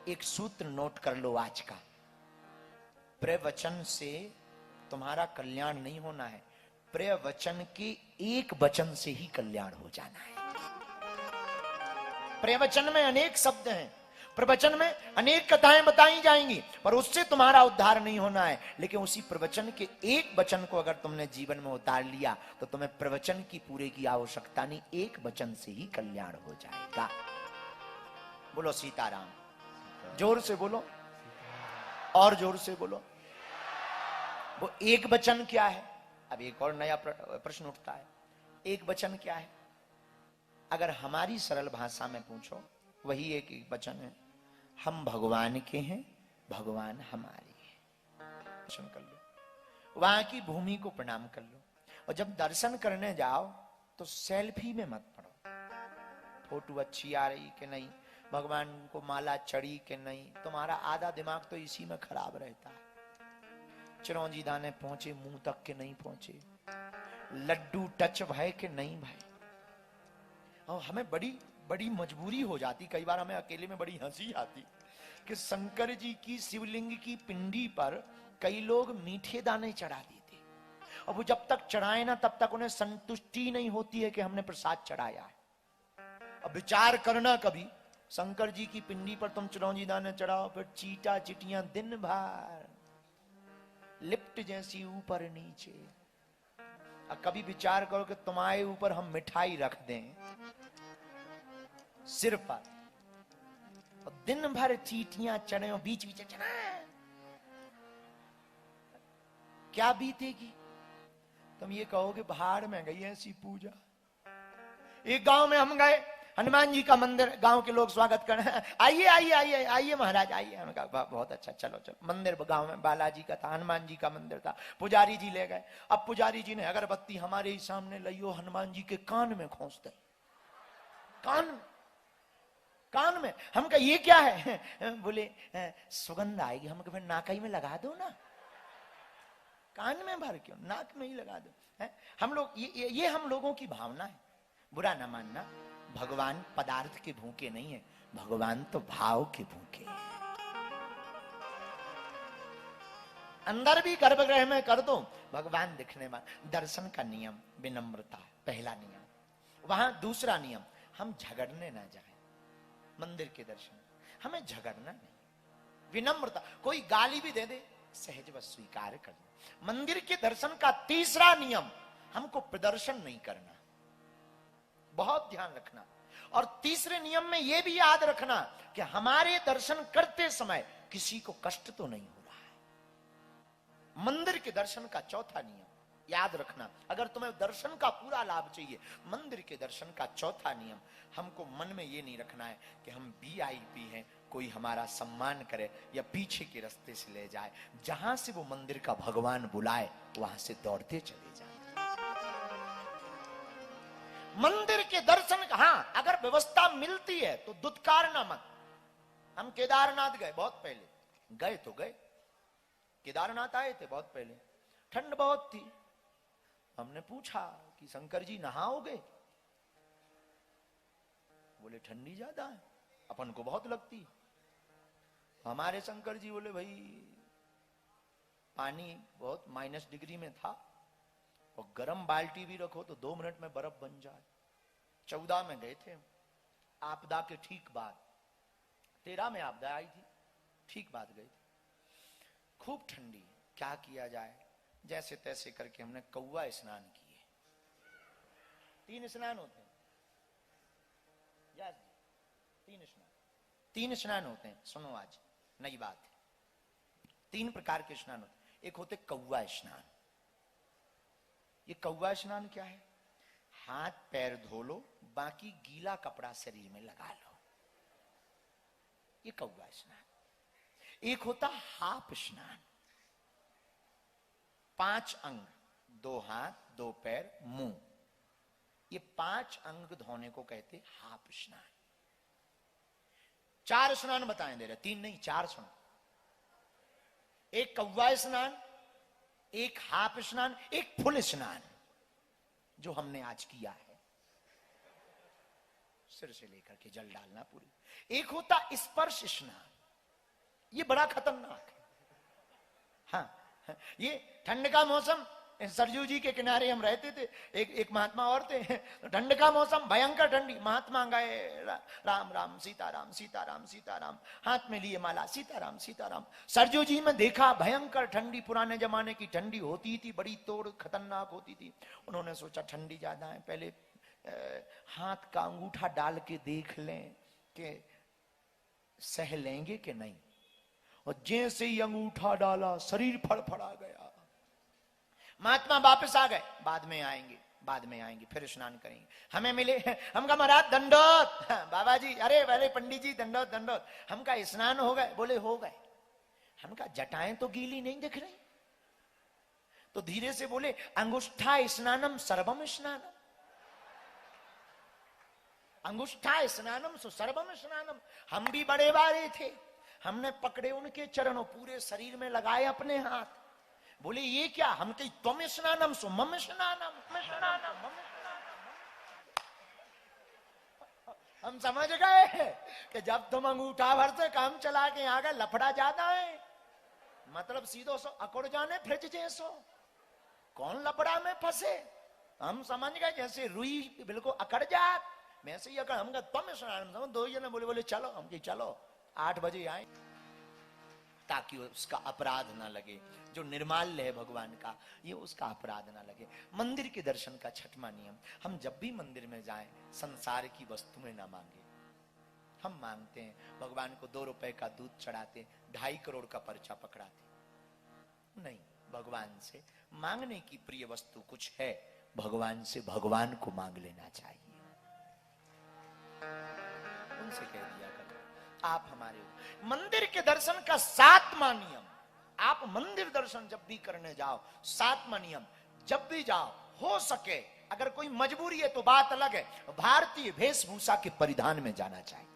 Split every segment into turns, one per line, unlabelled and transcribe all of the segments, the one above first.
एक सूत्र नोट कर लो आज का, प्रवचन से तुम्हारा कल्याण नहीं होना है, प्रवचन के एक वचन से ही कल्याण हो जाना है। प्रवचन में अनेक शब्द हैं, प्रवचन में अनेक कथाएं बताई जाएंगी, पर उससे तुम्हारा उद्धार नहीं होना है। लेकिन उसी प्रवचन के एक वचन को अगर तुमने जीवन में उतार लिया तो तुम्हें प्रवचन की पूरे की आवश्यकता नहीं, एक वचन से ही कल्याण हो जाएगा। बोलो सीताराम, जोर से बोलो, और जोर से बोलो। वो एक वचन क्या है? अब एक और नया प्रश्न उठता है, एक वचन क्या है? अगर हमारी सरल भाषा में पूछो, वही एक वचन है, हम भगवान के हैं, भगवान हमारे हैं। दर्शन कर लो, वहां की भूमि को प्रणाम कर लो, और जब दर्शन करने जाओ तो सेल्फी में मत पड़ो, फोटो अच्छी आ रही कि नहीं, भगवान को माला चढ़ी कि नहीं। तुम्हारा आधा दिमाग तो इसी में खराब रहता है। चिरौंजी दाने पहुंचे मुंह तक के नहीं पहुंचे, लड्डू टच भय के नहीं भाई। और हमें बड़ी बड़ी मजबूरी हो जाती, कई बार हमें अकेले में बड़ी हंसी आती कि शंकर जी की शिवलिंग की पिंडी पर कई लोग मीठे दाने चढ़ा देते, और वो जब तक चढ़ाए ना तब तक उन्हें संतुष्टि नहीं होती है कि हमने प्रसाद चढ़ाया है। अब विचार करना, कभी शंकर जी की पिंडी पर तुम चिरौंजी दाने चढ़ाओ, फिर चीटा चिटियां दिन भर लिफ्ट जैसी ऊपर नीचे। अब कभी विचार करो कि तुम्हारे ऊपर हम मिठाई रख दें सिर पर, और दिन भर चीटियां चढ़े, बीच बीच चढ़ा, क्या बीतेगी? तुम ये कहोगे बाहर में गई ऐसी पूजा। एक गांव में हम गए, हनुमान जी का मंदिर, गांव के लोग स्वागत कर रहे हैं, आइए आइए आइए आइए महाराज आइए। हमने कहा बहुत अच्छा, चलो चलो। मंदिर गांव में बालाजी का था, हनुमान जी का मंदिर था। पुजारी जी ले गए, अब पुजारी जी ने अगरबत्ती हमारे ही सामने लियो, हनुमान जी के कान में खोसते, कान में। हम कहा ये क्या है? बोले सुगंध आएगी। हम कहा फिर नाकई में लगा दो ना, कान में भर क्यों, नाक में ही लगा दो। है हम लोग, ये हम लोगों की भावना है। बुरा ना मानना, भगवान पदार्थ के भूखे नहीं है, भगवान तो भाव के भूखे हैं। अंदर भी गर्भगृह में कर दो, भगवान दिखने वाला। दर्शन का नियम विनम्रता, पहला नियम। वहां दूसरा नियम, हम झगड़ने ना जाए। मंदिर के दर्शन हमें झगड़ना नहीं, विनम्रता। कोई गाली भी दे दे, सहज व स्वीकार कर दो। मंदिर के दर्शन का तीसरा नियम, हमको प्रदर्शन नहीं करना, बहुत ध्यान रखना। और तीसरे नियम में यह भी याद रखना कि हमारे दर्शन करते समय किसी को कष्ट तो नहीं हो रहा है। मंदिर के दर्शन का चौथा नियम याद रखना, अगर तुम्हें दर्शन का पूरा लाभ चाहिए, मंदिर के दर्शन का चौथा नियम, हमको मन में ये नहीं रखना है कि हम VIP हैं, कोई हमारा सम्मान करे या पीछे के रास्ते से ले जाए। जहां से वो मंदिर का भगवान बुलाए वहां से दौड़ते चले जाए। मंदिर के दर्शन का, हाँ अगर व्यवस्था मिलती है तो दुत्कारना मत। हम केदारनाथ गए, बहुत पहले गए तो गए, केदारनाथ आए थे बहुत पहले, ठंड बहुत थी। हमने पूछा कि शंकर जी नहाओगे? बोले ठंडी ज्यादा है, अपन को बहुत लगती। हमारे शंकर जी बोले भाई पानी बहुत -डिग्री में था, और गर्म बाल्टी भी रखो तो 2 मिनट में बर्फ बन जाए। 14 में गए थे, आपदा के ठीक बाद, 13 में आपदा आई थी, ठीक बाद गए थे। खूब ठंडी, क्या किया जाए, जैसे तैसे करके हमने कौवा स्नान किए। 3 स्नान होते हैं, 3 स्नान होते हैं। सुनो आज नई बात है, 3 प्रकार के स्नान होते हैं। एक होते कौवा स्नान। ये कौवा स्नान क्या है? हाथ पैर धो लो, बाकी गीला कपड़ा शरीर में लगा लो, ये कौवा स्नान। एक होता हाफ स्नान, 5 अंग, 2 हाथ 2 पैर मुंह, ये 5 अंग धोने को कहते हाफ स्नान। 4 स्नान बताएं दे रहे, 3 नहीं 4 सुनो। एक कौवा स्नान, एक हाफ स्नान, एक फुल स्नान, जो हमने आज किया है, सिर से लेकर के जल डालना पूरी। एक होता स्पर्श स्नान, ये बड़ा खतरनाक है। हाँ, ये ठंड का मौसम, सरजू जी के किनारे हम रहते थे, एक महात्मा और थे, तो ठंड का मौसम, भयंकर ठंडी, महात्मा गए, राम राम सीताराम सीताराम सीताराम, हाथ में लिए माला, सीताराम सीताराम। सरजू जी में देखा भयंकर ठंडी, पुराने जमाने की ठंडी होती थी, बड़ी तोड़ खतरनाक होती थी। उन्होंने सोचा ठंडी ज्यादा है, पहले हाथ का अंगूठा डाल के देख लें कि सह लेंगे कि नहीं। और जैसे ही अंगूठा डाला शरीर फड़फड़ा गया। महात्मा वापस आ गए, बाद में आएंगे फिर स्नान करेंगे। हमें मिले, हम कहा महाराज दंडोत, बाबा जी, अरे पंडित जी दंडोत दंडोत। हम कहा स्नान हो गए? बोले हो गए। हम कहा जटाएं तो गीली नहीं दिख रही। तो धीरे से बोले अंगुष्ठा स्नानम सर्वम स्नानम, अंगुष्ठा स्नानम सो सर्वम स्नानम। हम भी बड़े बारे थे, हमने पकड़े उनके चरणों, पूरे शरीर में लगाए अपने हाथ। बोले ये क्या? हम कही तुम स्नानम सो मम स्नानम, हम समझ गए कि जब तुम अंगूठा भर से काम चला के आ गए, लफड़ा ज्यादा है। मतलब सीधो सो अकुड़ जाने फ्रिज जैसो, कौन लफड़ा में फंसे। हम समझ गए जैसे रुई बिल्कुल अकड़ जात, वैसे ही अकड़। हम कहा तुम स्नानम, दो जने बोले चलो। हम कही चलो 8 बजे आए, ताकि उसका अपराध ना लगे। जो निर्माल्य है भगवान का, ये उसका अपराध ना लगे। मंदिर के दर्शन का छठवां नियम, हम जब भी मंदिर में जाएं संसार की वस्तुएं ना मांगे। हम मांगते हैं भगवान को 2 रुपए का दूध चढ़ाते, 2.5 करोड़ का पर्चा पकड़ाते नहीं। भगवान से मांगने की प्रिय वस्तु कुछ है, भगवान से भगवान को मांग लेना चाहिए। उनसे कह दिया करो आप हमारे हो। मंदिर के दर्शन का 7वां नियम, आप मंदिर दर्शन जब भी करने जाओ, 7वां नियम, जब भी जाओ हो सके, अगर कोई मजबूरी है तो बात अलग है, भारतीय वेशभूषा के परिधान में जाना चाहिए।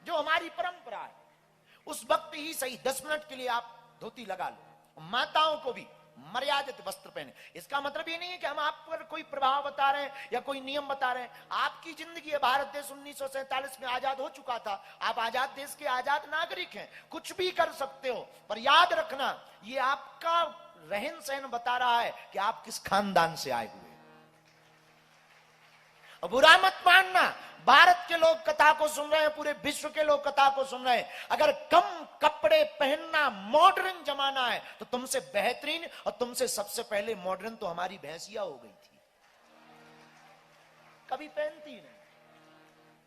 जो हमारी परंपरा है, उस वक्त ही सही 10 मिनट के लिए आप धोती लगा लो। माताओं को भी मर्यादित वस्त्र पहने। इसका मतलब ये नहीं है कि हम आप पर कोई प्रभाव बता रहे हैं या कोई नियम बता रहे हैं। आपकी जिंदगी है, भारत देश 1947 में आजाद हो चुका था, आप आजाद देश के आजाद नागरिक हैं, कुछ भी कर सकते हो। पर याद रखना, ये आपका रहन सहन बता रहा है कि आप किस खानदान से आए हुए। और बुरा मत मानना, भारत के लोग कथा को सुन रहे हैं, पूरे विश्व के लोग कथा को सुन रहे हैं। अगर कम कपड़े पहनना मॉडर्न जमाना है, तो तुमसे बेहतरीन और तुमसे सबसे पहले मॉडर्न तो हमारी भैंसिया हो गई थी, कभी पहनती नहीं।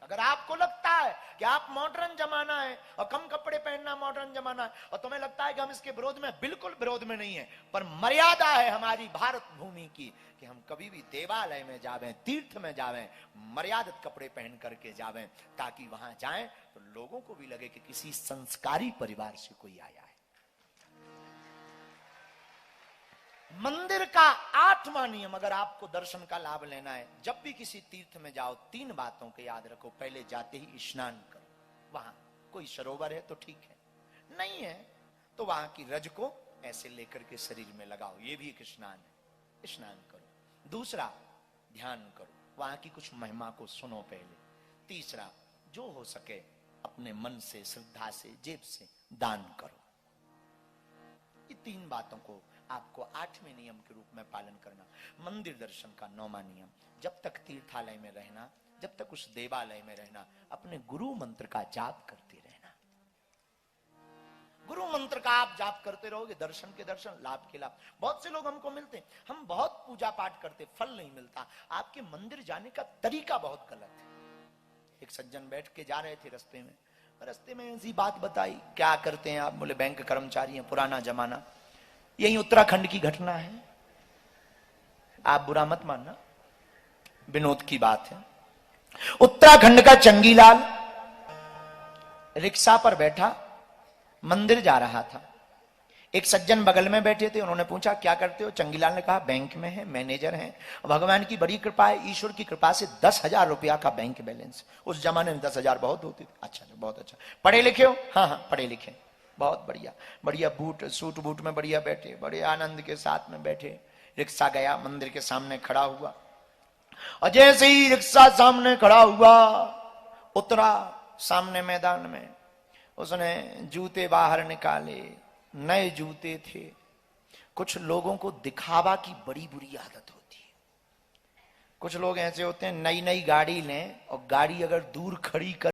अगर आपको लगता है कि आप मॉडर्न जमाना है और कम कपड़े पहनना मॉडर्न जमाना है, और तुम्हें लगता है कि हम इसके विरोध में, बिल्कुल विरोध में नहीं है, पर मर्यादा है हमारी भारत भूमि की कि हम कभी भी देवालय में जावें, तीर्थ में जावें, मर्यादित कपड़े पहन करके जावें, ताकि वहां जाएं तो लोगों को भी लगे कि किसी संस्कारी परिवार से कोई आया है। मंदिर का 8वां नियम, अगर आपको दर्शन का लाभ लेना है, जब भी किसी तीर्थ में जाओ 3 बातों को याद रखो। पहले जाते ही स्नान करो, वहां कोई सरोवर है तो ठीक है, नहीं है तो वहां की रज को ऐसे लेकर के शरीर में लगाओ, ये भी एक स्नान है, स्नान करो। दूसरा, ध्यान करो, वहां की कुछ महिमा को सुनो पहले। तीसरा, जो हो सके अपने मन से, श्रद्धा से, जेब से दान करो। ये 3 बातों को आपको 8वें नियम के रूप में पालन करना। मंदिर दर्शन का 9वां नियम, जब तक तीर्थालय में रहना, जब तक उस देवालय में रहना, अपने गुरु मंत्र का जाप करते रहना। गुरु मंत्र का आप जाप करते रहोगे, दर्शन के दर्शन, लाभ के लाभ। बहुत से लोग हमको मिलते हैं, हम बहुत पूजा पाठ करते, फल नहीं मिलता। आपके मंदिर जाने का तरीका बहुत गलत है। एक सज्जन बैठ के जा रहे थे रास्ते में ऐसी बात बताई, क्या करते हैं आप? बोले बैंक कर्मचारी हैं, पुराना जमाना। यही उत्तराखंड की घटना है, आप बुरा मत मानना, विनोद की बात है। उत्तराखंड का चंगीलाल रिक्शा पर बैठा मंदिर जा रहा था। एक सज्जन बगल में बैठे थे, उन्होंने पूछा क्या करते हो? चंगीलाल ने कहा बैंक में है, मैनेजर हैं, भगवान की बड़ी कृपा है, ईश्वर की कृपा से 10,000 रुपया का बैंक बैलेंस। उस जमाने में 10,000 बहुत होते थे। अच्छा, बहुत अच्छा। पढ़े लिखे हो? हाँ हाँ पढ़े लिखे, बहुत बढ़िया। बढ़िया बूट, सूट बूट में बढ़िया बैठे, बड़े आनंद के साथ में बैठे। रिक्शा गया, मंदिर के सामने खड़ा हुआ, और जैसे ही रिक्शा सामने खड़ा हुआ, उतरा सामने मैदान में, उसने जूते बाहर निकाले, नए जूते थे। कुछ लोगों को दिखावा की बड़ी बुरी आदत होती है। कुछ लोग ऐसे होते हैं, नई नई गाड़ी लें और गाड़ी अगर दूर खड़ी कर